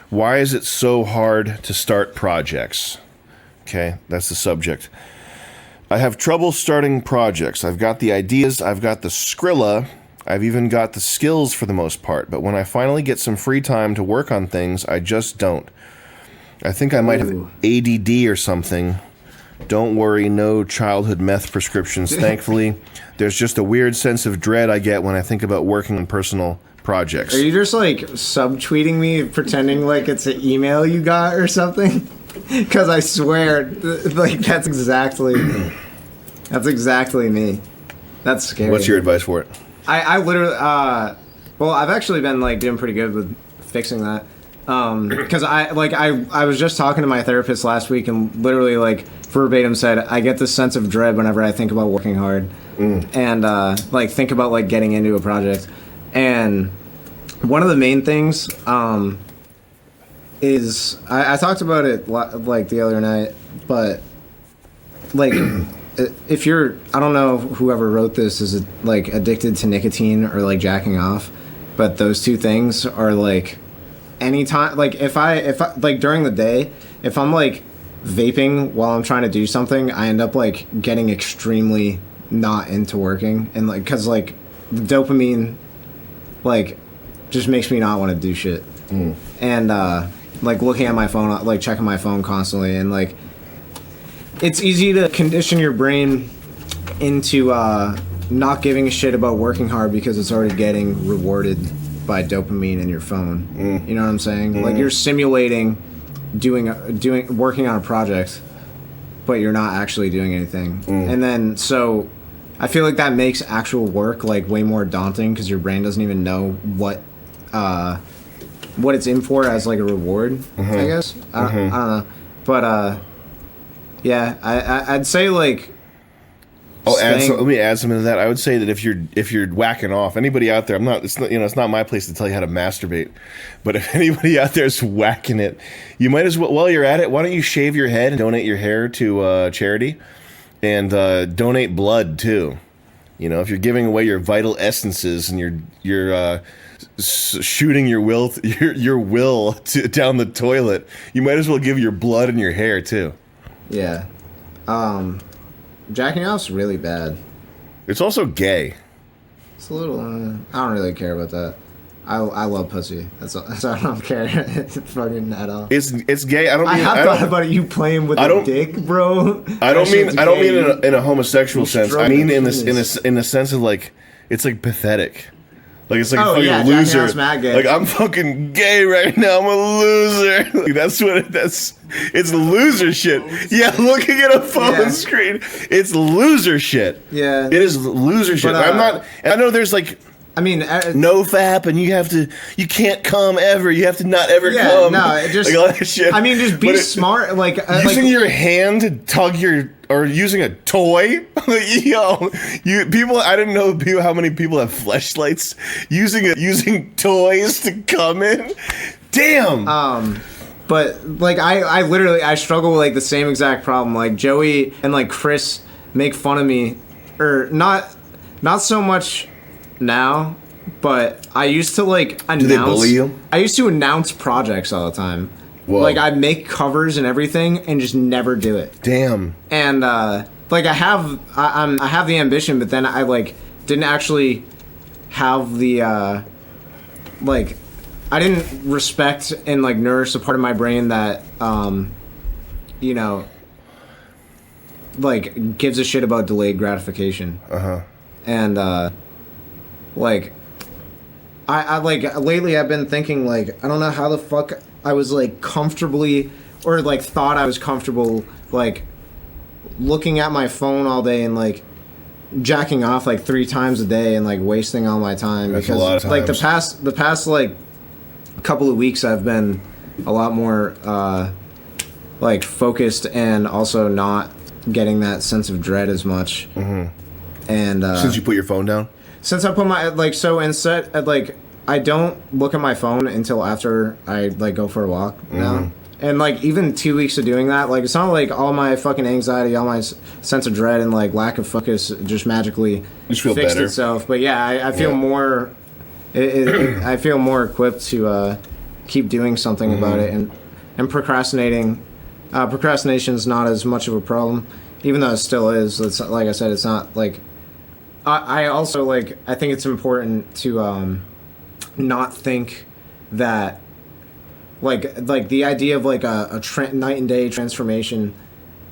Why is it so hard to start projects? Okay, that's the subject. I have trouble starting projects. I've got the ideas, I've got the Skrilla, I've even got the skills for the most part, but when I finally get some free time to work on things, I just don't. I think I might have ADD or something. Don't worry, no childhood meth prescriptions, thankfully. There's just a weird sense of dread I get when I think about working on personal projects. Are you just like subtweeting me, pretending like it's an email you got or something? Because I swear, like that's exactly me. That's scary. What's your advice for it? I literally, well, I've actually been like doing pretty good with fixing that. Because I was just talking to my therapist last week and literally like verbatim said I get this sense of dread whenever I think about working hard and like think about like getting into a project. And one of the main things is I talked about it like the other night, but like if you're, I don't know whoever wrote this is like addicted to nicotine or like jacking off, but those two things are like anytime, like if I like during the day, if I'm like vaping while I'm trying to do something, I end up like getting extremely not into working, and like because like the dopamine like just makes me not want to do shit. And like looking at my phone, like checking my phone constantly, and like it's easy to condition your brain into not giving a shit about working hard because it's already getting rewarded by dopamine in your phone. You know what I'm saying? Like you're simulating working on a project, but you're not actually doing anything. And then so I feel like that makes actual work like way more daunting because your brain doesn't even know what it's in for as like a reward. I guess I don't know, but yeah, I'd say like. Let me add something to that. I would say that if you're whacking off, anybody out there, it's not my place to tell you how to masturbate, but if anybody out there is whacking it, you might as well, while you're at it, why don't you shave your head and donate your hair to charity, and donate blood too. You know, if you're giving away your vital essences and you're shooting your will down the toilet, you might as well give your blood and your hair too. Yeah. Jacking off's really bad. It's also gay. It's a little. I don't really care about that. I love pussy. That's all, I don't care. Fucking at all. It's gay. I have thought about you playing with a dick, bro. I don't mean in a homosexual sense. I mean in the sense of like it's like pathetic. Like it's like a fucking loser. Like I'm fucking gay right now. I'm a loser. Like, it's loser shit. Yeah, looking at a phone screen, it's loser shit. Yeah, it is loser shit. But I know there's like. I mean, no fap, and you can't come ever. You have to not ever come. No, it just, like all that shit. I mean, just be smart. Like using your hand to tug or using a toy. People. I didn't know how many people have fleshlights using toys to come in. Damn. But like I literally struggle with like the same exact problem. Like Joey and like Chris make fun of me, or not so much. Now, but I used to like announce. Do they bully you? I used to announce projects all the time. Whoa. Like I'd make covers and everything, and just never do it. Damn. And like I have the ambition, but then I like didn't actually have the like I didn't respect and like nourish the part of my brain that you know like gives a shit about delayed gratification. And like I like lately I've been thinking like I don't know how the fuck I was like comfortably or like thought I was comfortable like looking at my phone all day and like jacking off like 3 times a day and like wasting all my time. That's because a lot of times. Like the past like couple of weeks I've been a lot more like focused and also not getting that sense of dread as much. And since you put your phone down? Since I put my like so instead like I don't look at my phone until after I like go for a walk now. And like even 2 weeks of doing that, like it's not like all my fucking anxiety, all my sense of dread and like lack of focus just magically fixed itself. But yeah, I feel more. I feel more equipped to keep doing something about it, and procrastinating. Procrastination is not as much of a problem, even though it still is. It's like I said, it's not like. I also like. I think it's important to not think that like the idea of like a night and day transformation,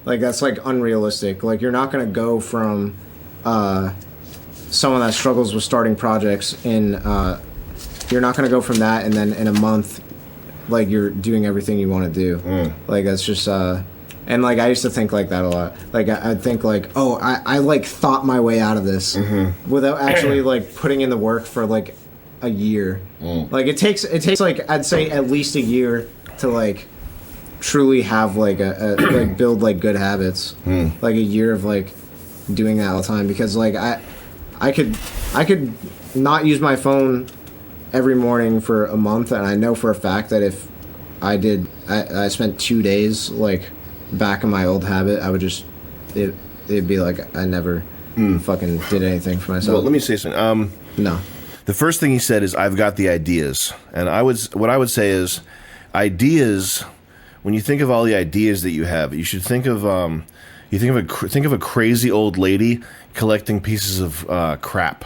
like that's like unrealistic. Like you're not gonna go from someone that struggles with starting projects in you're not gonna go from that and then in a month like you're doing everything you want to do. Like that's just and like I used to think like that a lot. Like I'd think like, oh, I like thought my way out of this without actually like putting in the work for like a year. Like it takes like I'd say at least a year to like truly have like a like build like good habits. Like a year of like doing that all the time, because like I could not use my phone every morning for a month, and I know for a fact that if I spent 2 days like back in my old habit, I would just it'd be like I never fucking did anything for myself. Well, let me say something. No. The first thing he said is, "I've got the ideas," and what I would say is, ideas. When you think of all the ideas that you have, you should think of think of a crazy old lady collecting pieces of crap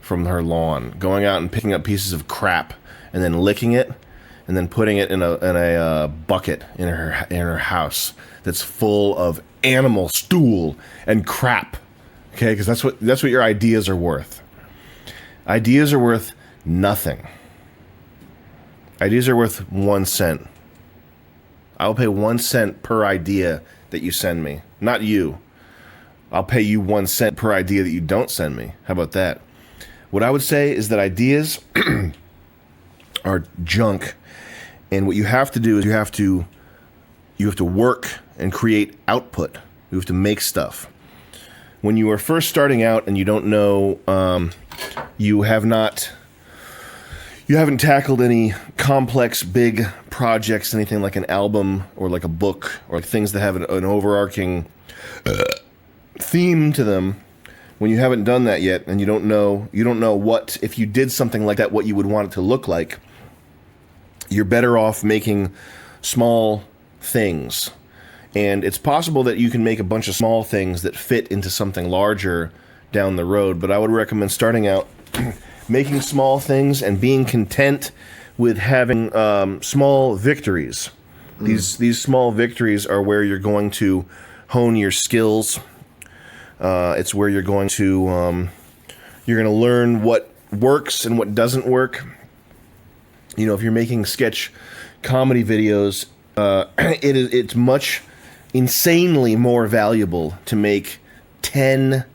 from her lawn, going out and picking up pieces of crap and then licking it, and then putting it in a bucket in her house that's full of animal stool and crap. Okay, because that's what your ideas are worth. Ideas are worth nothing. Ideas are worth 1 cent. I'll pay 1 cent per idea that you send me. Not you. I'll pay you 1 cent per idea that you don't send me. How about that? What I would say is that ideas are junk, and what you have to do is you have to work and create output. You have to make stuff. When you are first starting out and you don't know, you haven't tackled any complex, big projects, anything like an album or like a book or like things that have an overarching theme to them. When you haven't done that yet, and you don't know what, if you did something like that, what you would want it to look like, you're better off making small things. And it's possible that you can make a bunch of small things that fit into something larger down the road, but I would recommend starting out making small things and being content with having small victories. These small victories are where you're going to hone your skills. It's where you're going to learn what works and what doesn't work. You know, if you're making sketch comedy videos, it's much insanely more valuable to make 10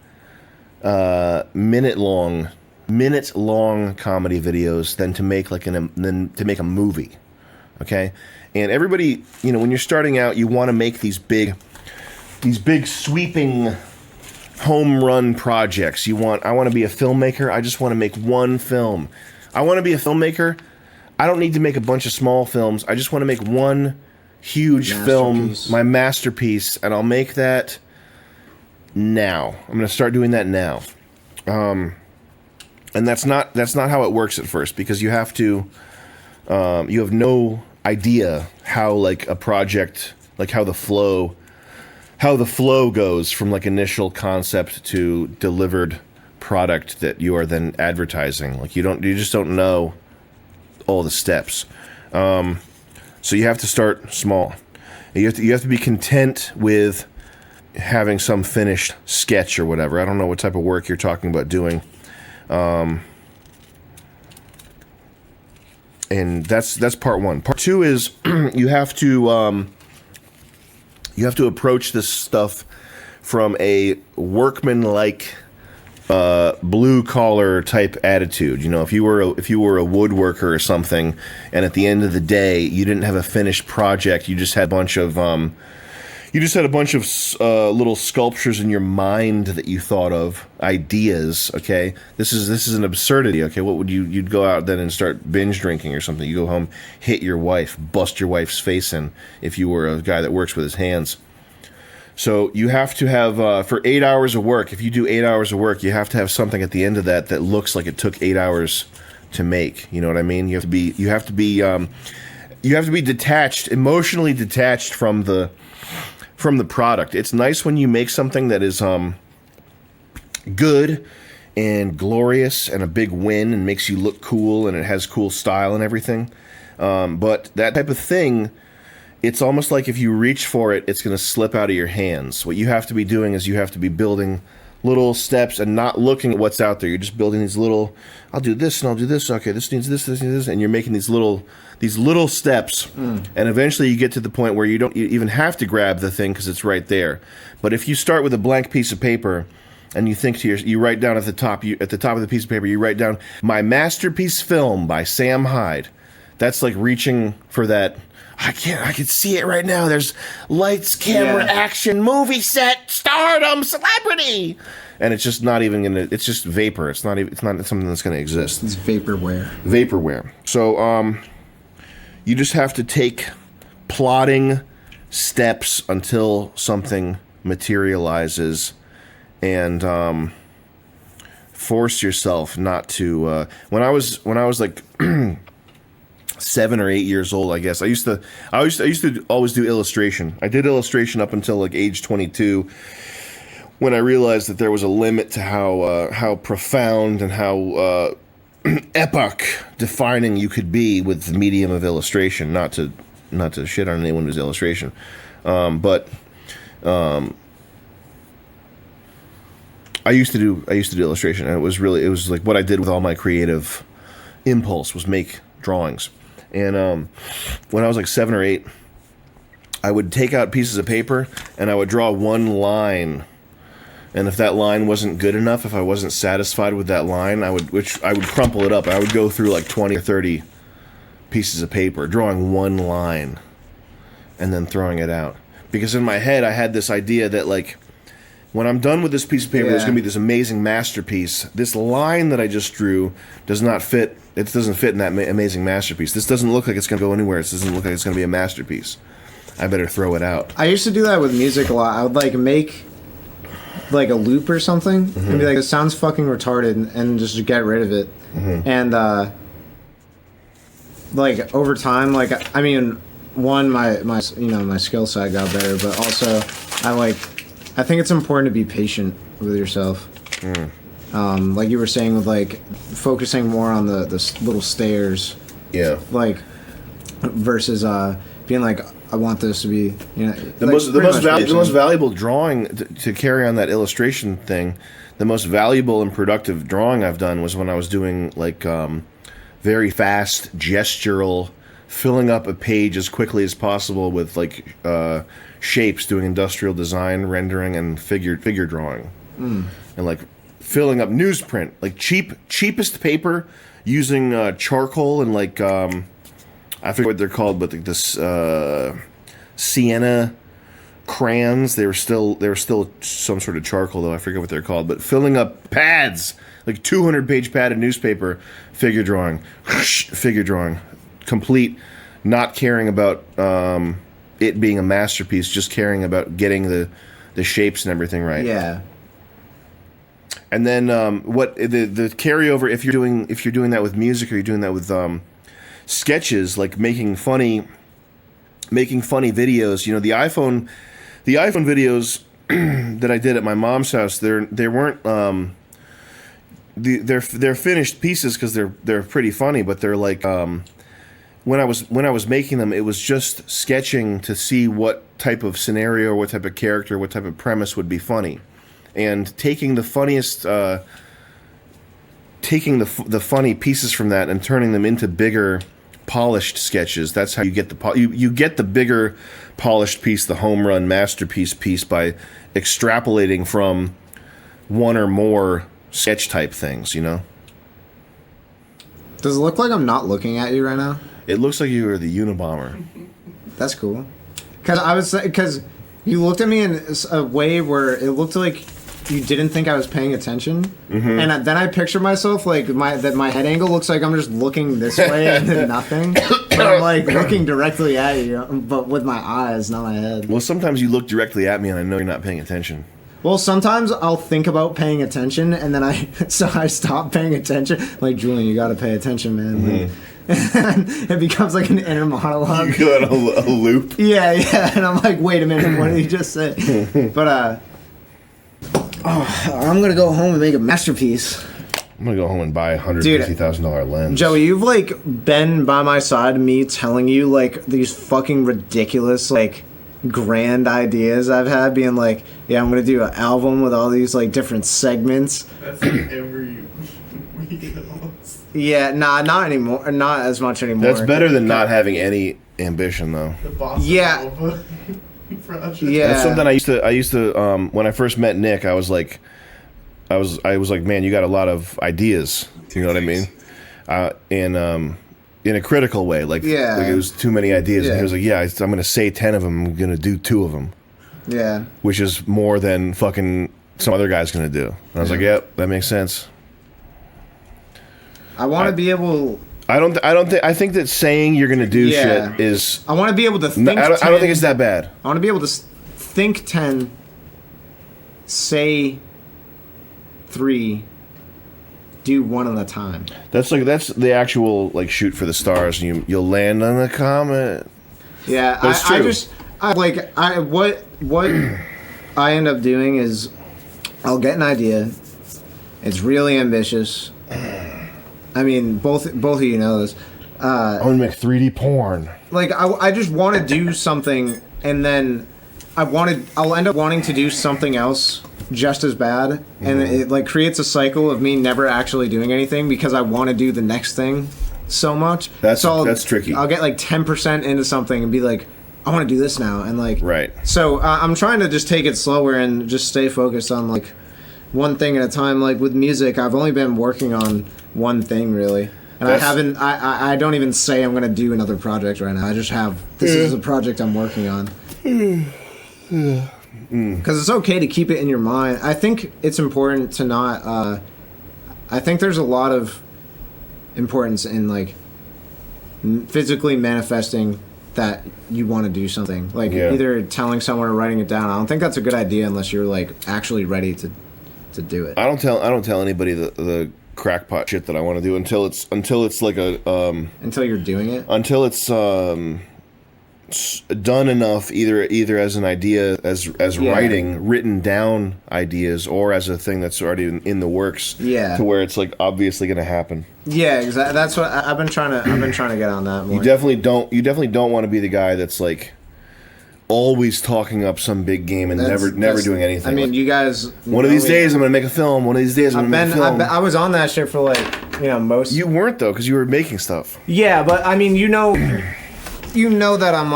minute long comedy videos than to make a movie. Okay? And everybody, you know, when you're starting out, you want to make these big sweeping home run projects. I want to be a filmmaker. I just want to make one film. I want to be a filmmaker. I don't need to make a bunch of small films. I just want to make one huge film, my masterpiece, and I'll make that now. I'm going to start doing that now. And that's not how it works at first, because you have to you have no idea how like a project, like how the flow goes from like initial concept to delivered product that you are then advertising. Like you just don't know all the steps. So you have to start small. You have to be content with having some finished sketch or whatever. I don't know what type of work you're talking about doing. And that's part one. Part two is you have to approach this stuff from a workman-like blue collar type attitude. You know, if you were a woodworker or something, and at the end of the day you didn't have a finished project, you just had a bunch of little sculptures in your mind that you thought of, ideas. Okay, this is an absurdity. Okay, what would you'd go out then and start binge drinking or something? You go home, hit your wife, bust your wife's face in if you were a guy that works with his hands. So you have to have, for 8 hours of work, if you do 8 hours of work, you have to have something at the end of that looks like it took 8 hours to make. You know what I mean? You have to be detached, emotionally detached from the product. It's nice when you make something that is good and glorious and a big win and makes you look cool and it has cool style and everything. But that type of thing, it's almost like if you reach for it, it's going to slip out of your hands. What you have to be doing is you have to be building little steps and not looking at what's out there. You're just building these little, I'll do this and I'll do this. Okay, this needs this, this needs this. And you're making these little steps. And eventually you get to the point where you don't even have to grab the thing because it's right there. But if you start with a blank piece of paper and you think you write down at the top of the piece of paper, you write down my masterpiece film by Sam Hyde. That's like reaching for that. I can see it right now. There's lights, camera, action, movie set, stardom, celebrity. And it's just not even gonna, it's just vapor. It's not something that's gonna exist. It's vaporware. Vaporware. So you just have to take plodding steps until something materializes, and force yourself not to when I was like 7 or 8 years old, I guess. I used to always do illustration. I did illustration up until like age 22, when I realized that there was a limit to how profound and how epoch defining you could be with the medium of illustration. Not to shit on anyone who's illustration, but I used to do illustration, and it was like what I did with all my creative impulse was make drawings. And when I was like 7 or 8, I would take out pieces of paper and I would draw one line. And if that line wasn't good enough, if I wasn't satisfied with that line, I would crumple it up. I would go through like 20 or 30 pieces of paper, drawing one line, and then throwing it out. Because in my head, I had this idea that like, when I'm done with this piece of paper, there's going to be this amazing masterpiece. This line that I just drew does not fit. It doesn't fit in that amazing masterpiece. This doesn't look like it's going to go anywhere. This doesn't look like it's going to be a masterpiece. I better throw it out. I used to do that with music a lot. I would like make like a loop or something and be like, it sounds fucking retarded, and just get rid of it. And like over time, like I mean, one, my skill set got better, but also I think it's important to be patient with yourself. Like you were saying, with like focusing more on the little stairs. Yeah. Like versus being like, I want this to be, you know, the most valuable drawing to carry on that illustration thing. The most valuable and productive drawing I've done was when I was doing like very fast gestural, filling up a page as quickly as possible with like shapes, doing industrial design, rendering, and figure drawing, and like filling up newsprint, like cheapest paper, using charcoal and like I forget what they're called, but this sienna crayons. They were still some sort of charcoal, though I forget what they're called. But filling up pads, like 200-page pad of newspaper, figure drawing, complete, not caring about it being a masterpiece, just caring about getting the shapes and everything right. Yeah. And then what the carryover, if you're doing that with music, or you're doing that with sketches, like making funny videos. You know, the iPhone videos that I did at my mom's house, they weren't they're finished pieces because they're pretty funny, but they're like when I was making them, it was just sketching to see what type of scenario, what type of character, what type of premise would be funny, and taking the funniest taking the funny pieces from that and turning them into bigger, polished sketches. That's how you get you get the bigger, polished piece, the home run masterpiece piece, by extrapolating from one or more sketch type things. You know. Does it look like I'm not looking at you right now? It looks like you are the Unabomber. That's cool. Because you looked at me in a way where it looked like you didn't think I was paying attention, and then I picture myself like my head angle looks like I'm just looking this way and then nothing. But I'm like looking directly at you, but with my eyes, not my head. Well, sometimes you look directly at me and I know you're not paying attention. Well, sometimes I'll think about paying attention, and then I stop paying attention. Like, Julian, you got to pay attention, man. Like, and it becomes like an inner monologue. You go in a loop. Yeah, and I'm like, wait a minute, what did he just say? But I'm gonna go home and make a masterpiece. I'm gonna go home and buy a $150,000 lens. Joey, you've like been by my side, me telling you like these fucking ridiculous like grand ideas I've had, being like, yeah, I'm gonna do an album with all these like different segments. That's like every week almost. Yeah, nah, not anymore. Not as much anymore. That's better than not having any ambition, though. The Bossa Yeah. Nova project. Yeah. That's something I used to when I first met Nick, I was like, man, you got a lot of ideas. You know what I mean? And in a critical way, like it was too many ideas. Yeah. And he was like, yeah, I'm gonna say 10 of them. I'm gonna do 2 of them. Yeah. Which is more than fucking some other guy's gonna do. And I was like, yep, that makes sense. I want to be able. I think that saying you're gonna do shit is. I want to be able to think. I don't think it's that bad. I want to be able to think 10, say 3, do 1 at a time. That's the actual like shoot for the stars, and you'll land on a comet. Yeah, But it's true. What I end up doing is I'll get an idea. It's really ambitious. I mean, both of you know this. I'm gonna make 3D porn. Like I just want to do something, and then I'll end up wanting to do something else just as bad, and it like creates a cycle of me never actually doing anything because I want to do the next thing so much. That's tricky. I'll get like 10% into something and be like, I want to do this now, and like right. So I'm trying to just take it slower and just stay focused on like one thing at a time. Like with music, I've only been working on one thing really. And I don't even say I'm going to do another project right now. I just have, this is a project I'm working on. Because it's okay to keep it in your mind. I think it's important to not, I think there's a lot of importance in like physically manifesting that you want to do something. Like either telling someone or writing it down. I don't think that's a good idea unless you're like actually ready to do it. I don't tell anybody the crackpot shit that I want to do until it's like a until you're doing it, until it's done enough either as an idea as written down ideas or as a thing that's already in the works to where it's like obviously going to happen. Yeah, exactly. That's what I've been trying to get on that more. You definitely don't want to be the guy that's like always talking up some big game and never doing anything. I mean, like, you guys. One of these days, I'm gonna make a film. One of these days, I'm gonna make a film. I was on that shit for like most. You weren't though, because you were making stuff. Yeah, but I mean, you know that I'm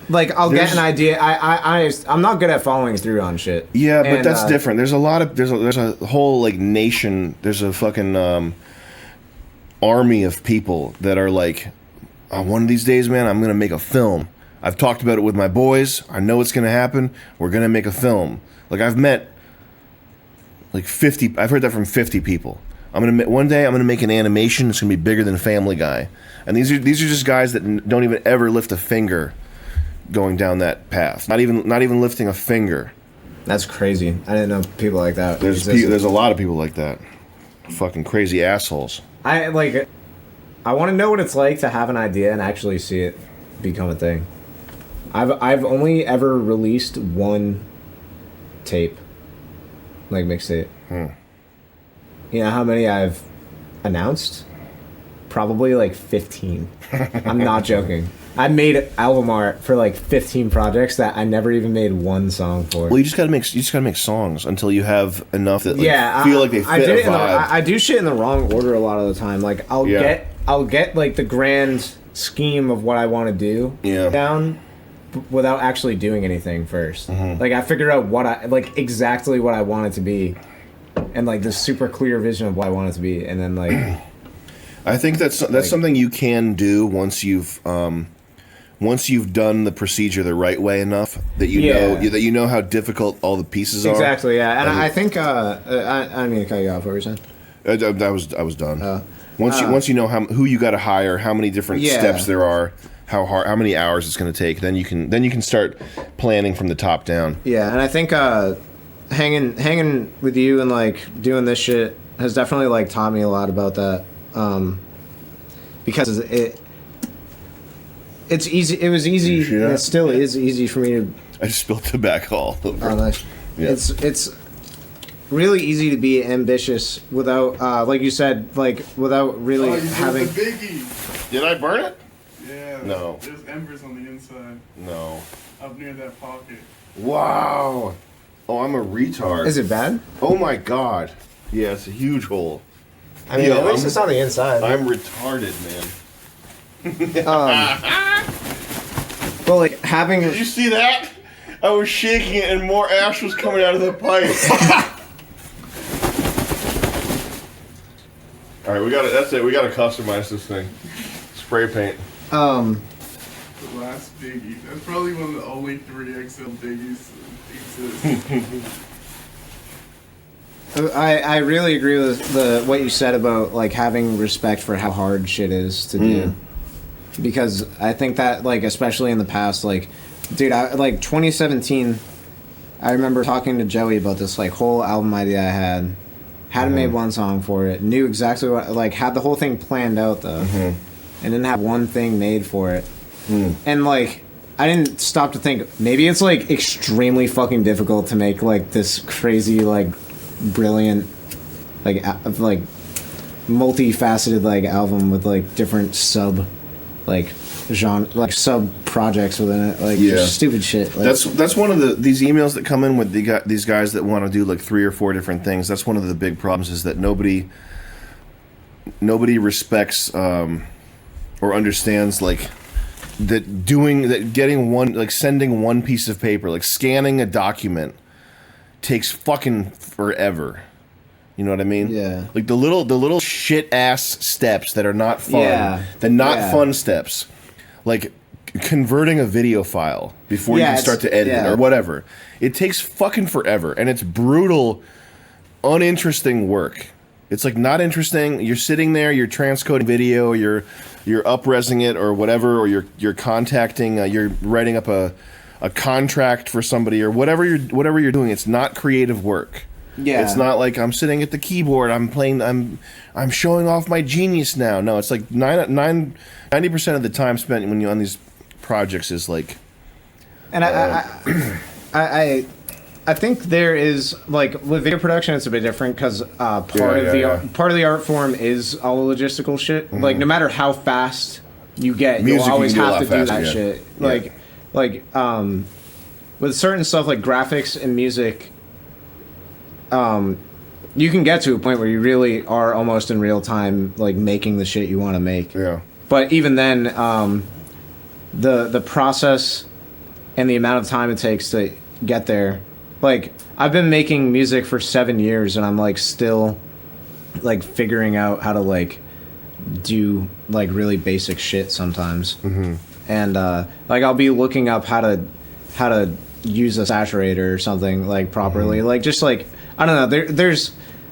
like I'll get an idea. I'm not good at following through on shit. Yeah, but that's different. There's a whole like nation. There's a fucking army of people that are like, one of these days, man, I'm gonna make a film. I've talked about it with my boys. I know it's going to happen. We're going to make a film. Like, I've met like 50. I've heard that from 50 people. One day I'm going to make an animation. It's going to be bigger than Family Guy. And these are just guys that don't even ever lift a finger going down that path. Not even lifting a finger. That's crazy. I didn't know people like that. There's a lot of people like that. Fucking crazy assholes. I want to know what it's like to have an idea and actually see it become a thing. I've only ever released one tape, like mixtape. You know how many I've announced? Probably like 15. I'm not joking. I made album art for like 15 projects that I never even made one song for. Well, you just gotta make songs until you have enough that feel like they fit a vibe. I do shit in the wrong order a lot of the time. Like I'll get like the grand scheme of what I want to do down without actually doing anything first. Like I figure out exactly what I want it to be, and like this super clear vision of what I want it to be, and then like I think that's something you can do once you've done the procedure the right way enough that you know how difficult all the pieces are. Exactly, yeah. And I think I mean to cut you off. What were you saying? I was done. Once you know who you got to hire, how many different steps there are, how many hours it's going to take, then you can start planning from the top down. Yeah, and I think hanging with you and like doing this shit has definitely like taught me a lot about that. Because it's easy. It was easy. Yeah. It still is easy for me to. I just spilled tobacco all over. Nice. Yeah. It's really easy to be ambitious without, like you said, like without really Oh, you having. the biggie. Did I burn it? Yeah. No. There's embers on the inside, No. up near that pocket. Wow. Oh, I'm a retard. Is it bad? Oh my god. Yeah, it's a huge hole. I mean, Yeah, at least it's on the inside. I'm retarded, man. Well, like having. Did you see that? I was shaking it and more ash was coming out of the pipe. All right, we got it. That's it. We got to customize this thing. Spray paint. The last biggie. That's probably one of the only 3XL biggies that exist. I really agree with what you said about like having respect for how hard shit is to do, because I think that like especially in the past, like, dude, like 2017, I remember talking to Joey about this like whole album idea I hadn't made one song for it, knew exactly what, like had the whole thing planned out though, and didn't have one thing made for it, and like I didn't stop to think maybe it's like extremely fucking difficult to make like this crazy like brilliant like multifaceted like album with like different sub like genre like sub projects within it, like just stupid shit like, That's one of these emails that come in with these guys that want to do like 3 or 4 different things. That's one of the big problems, is that nobody respects or understands like getting one, like sending one piece of paper, like scanning a document takes fucking forever. You know what I mean? Yeah. Like the little shit ass steps that are not fun. Yeah. The not fun steps. Like converting a video file before you can start to edit it or whatever. It takes fucking forever, and it's brutal, uninteresting work. It's like not interesting. You're sitting there, you're transcoding video, you're up-resing it or whatever, or you're contacting, you're writing up a contract for somebody or whatever you're doing. It's not creative work. Yeah. It's not like I'm sitting at the keyboard, I'm showing off my genius now. No, it's like 90% of the time spent when you're on these projects is like. And I think there is like with video production it's a bit different because part of the art form is all the logistical shit. Like no matter how fast you get, Music, you'll always you can have to do a do lot that faster, shit. Like with certain stuff like graphics and music, you can get to a point where you really are almost in real time, like making the shit you want to make. Yeah. But even then, the process and the amount of time it takes to get there, like I've been making music for 7 years and I'm like still like figuring out how to like do like really basic shit sometimes. And like I'll be looking up how to use a saturator or something like properly. Like just like I don't know.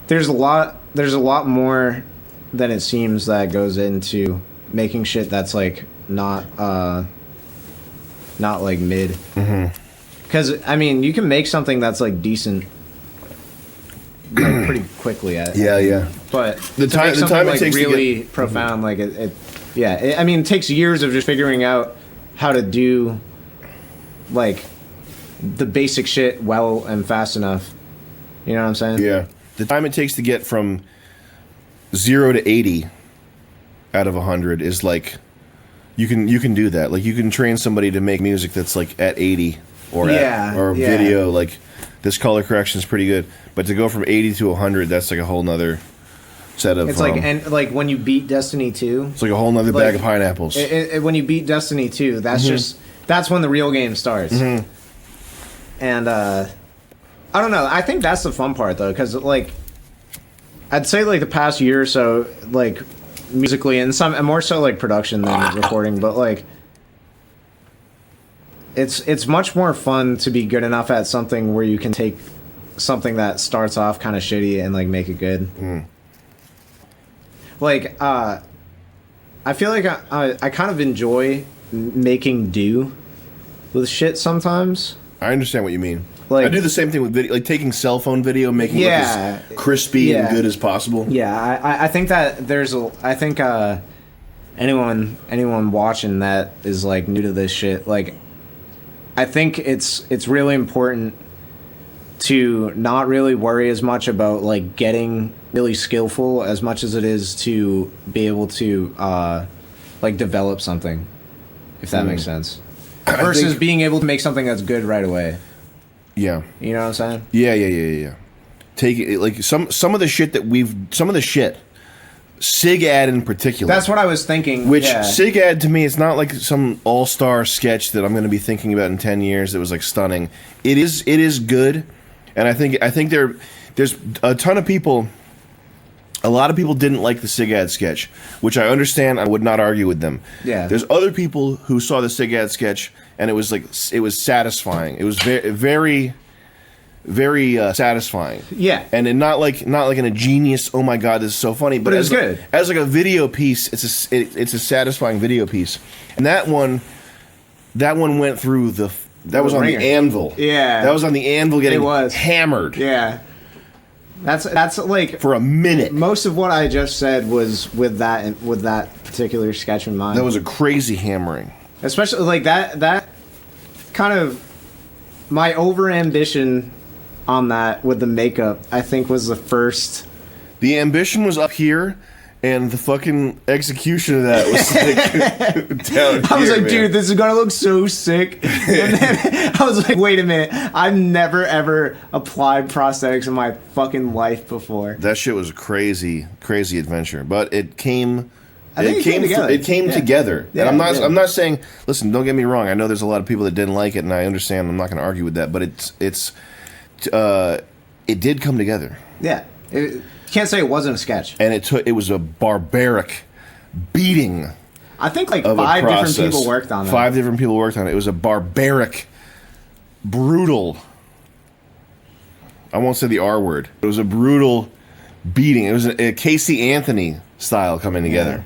There's a lot more than it seems that goes into making shit that's like not like mid. Because I mean, you can make something that's like decent, like pretty quickly at. Yeah. But The time it like takes to really profound, like it I mean, it takes years of just figuring out how to do like the basic shit well and fast enough. You know what I'm saying? Yeah. The time it takes to get from 0 to 80 out of 100 is like you can do that. Like you can train somebody to make music that's like at 80 or video like this color correction is pretty good, but to go from 80 to 100, that's like a whole nother set of. It's like and like when you beat Destiny 2, it's like a whole nother bag of pineapples. When you beat Destiny 2, that's that's when the real game starts. And I don't know. I think that's the fun part though, because like I'd say like the past year or so, like musically and more so like production than recording, but like it's much more fun to be good enough at something where you can take something that starts off kind of shitty and like make it good. Like I feel like I kind of enjoy making do with shit sometimes. I understand what you mean. Like I do the same thing with video, like taking cell phone video, making it look as crispy and good as possible. Yeah, I think that I think anyone watching that is like new to this shit, like I think it's really important to not really worry as much about like getting really skillful as much as it is to be able to like develop something, if that makes sense. Versus being able to make something that's good right away. Yeah. You know what I'm saying? Yeah. Take it like some of the shit SIGAD in particular. That's what I was thinking. Which yeah. SIGAD to me, it's not like some all-star sketch that I'm going to be thinking about in 10 years that was like stunning. It is good, and I think there's a ton of people. A lot of people didn't like the SIGAD sketch, which I understand. I would not argue with them. Yeah. There's other people who saw the SIGAD sketch and it was satisfying. It was very, very satisfying. Yeah. And not like in a genius. Oh my god, this is so funny. But it was good. As like a video piece, it's a satisfying video piece. And that one went through the. That was on the anvil. Yeah. That was on the anvil getting hammered. Yeah. That's like for a minute. Most of what I just said was with that particular sketch in mind. That was a crazy hammering. Especially like that kind of my over ambition on that with the makeup, I think was the first. The ambition was up here. And the fucking execution of that was like down here, I was like, man. dude, this is gonna look so sick. And then I was like, wait a minute, I've never ever applied prosthetics in my fucking life before. That shit was a crazy adventure, but it came. It came together. Yeah, And I'm not saying. Listen, don't get me wrong. I know there's a lot of people that didn't like it, and I understand. I'm not going to argue with that, but it did come together. Yeah. Can't say it wasn't a sketch. And it was a barbaric beating. I think like 5 different people worked on it. 5 different people worked on it. It was a barbaric, brutal. I won't say the R word. It was a brutal beating. It was a Casey Anthony style coming together.